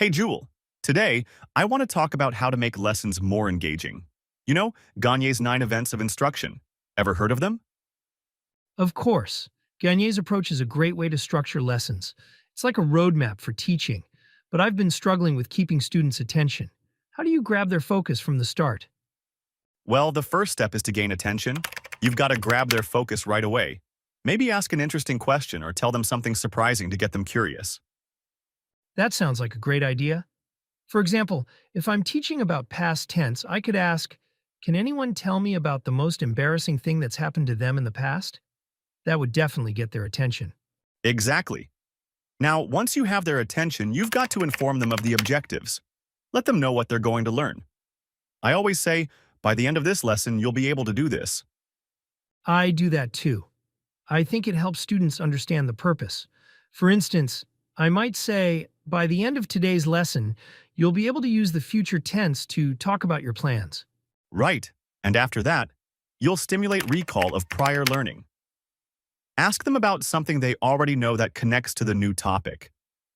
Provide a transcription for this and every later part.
Hey, Jewel. Today, I want to talk about how to make lessons more engaging. You know, Gagne's 9 events of instruction. Ever heard of them? Of course, Gagne's approach is a great way to structure lessons. It's like a roadmap for teaching, but I've been struggling with keeping students' attention. How do you grab their focus from the start? Well, the first step is to gain attention. You've got to grab their focus right away. Maybe ask an interesting question or tell them something surprising to get them curious. That sounds like a great idea. For example, if I'm teaching about past tense, I could ask, can anyone tell me about the most embarrassing thing that's happened to them in the past? That would definitely get their attention. Exactly. Now, once you have their attention, you've got to inform them of the objectives. Let them know what they're going to learn. I always say, by the end of this lesson, you'll be able to do this. I do that too. I think it helps students understand the purpose. For instance, I might say, by the end of today's lesson, you'll be able to use the future tense to talk about your plans. Right. And after that, you'll stimulate recall of prior learning. Ask them about something they already know that connects to the new topic.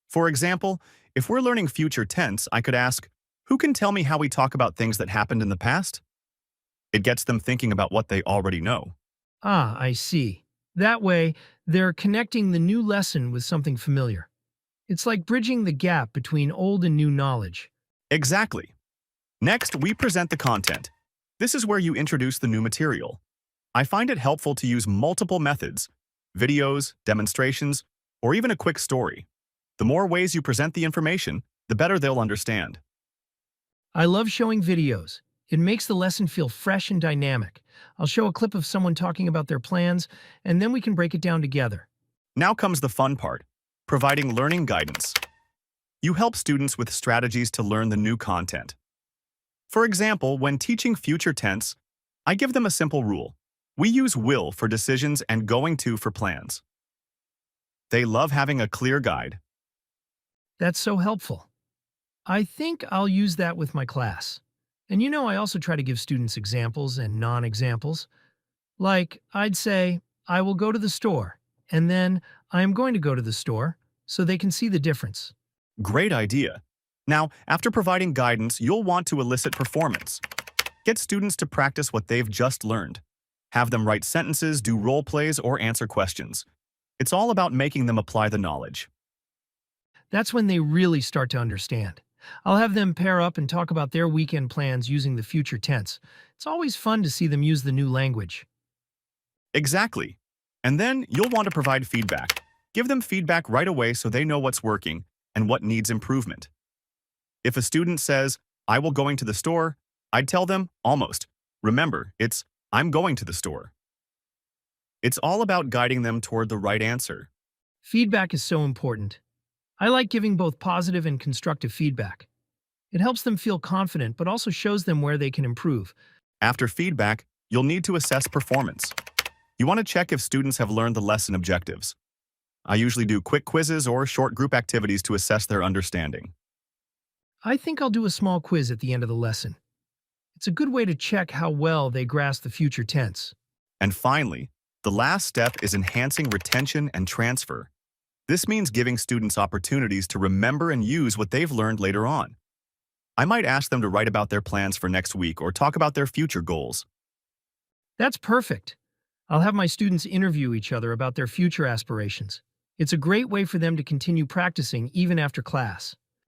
For example, if we're learning future tense, I could ask, who can tell me how we talk about things that happened in the past? It gets them thinking about what they already know. Ah, I see. That way, they're connecting the new lesson with something familiar. It's like bridging the gap between old and new knowledge. Exactly. Next, we present the content. This is where you introduce the new material. I find it helpful to use multiple methods, videos, demonstrations, or even a quick story. The more ways you present the information, the better they'll understand. I love showing videos. It makes the lesson feel fresh and dynamic. I'll show a clip of someone talking about their plans, and then we can break it down together. Now comes the fun part, providing learning guidance. You help students with strategies to learn the new content. For example, when teaching future tense, I give them a simple rule. We use will for decisions and going to for plans. They love having a clear guide. That's so helpful. I think I'll use that with my class. And I also try to give students examples and non-examples. Like, I'd say, I will go to the store, and then I am going to go to the store, so they can see the difference. Great idea. Now, after providing guidance, you'll want to elicit performance. Get students to practice what they've just learned. Have them write sentences, do role plays, or answer questions. It's all about making them apply the knowledge. That's when they really start to understand. I'll have them pair up and talk about their weekend plans using the future tense. It's always fun to see them use the new language. Exactly. And then you'll want to provide feedback. Give them feedback right away so they know what's working and what needs improvement. If a student says, I will going to the store, I'd tell them, almost. Remember, it's, I'm going to the store. It's all about guiding them toward the right answer. Feedback is so important. I like giving both positive and constructive feedback. It helps them feel confident but also shows them where they can improve. After feedback, you'll need to assess performance. You want to check if students have learned the lesson objectives. I usually do quick quizzes or short group activities to assess their understanding. I think I'll do a small quiz at the end of the lesson. It's a good way to check how well they grasp the future tense. And finally, the last step is enhancing retention and transfer. This means giving students opportunities to remember and use what they've learned later on. I might ask them to write about their plans for next week or talk about their future goals. That's perfect. I'll have my students interview each other about their future aspirations. It's a great way for them to continue practicing even after class.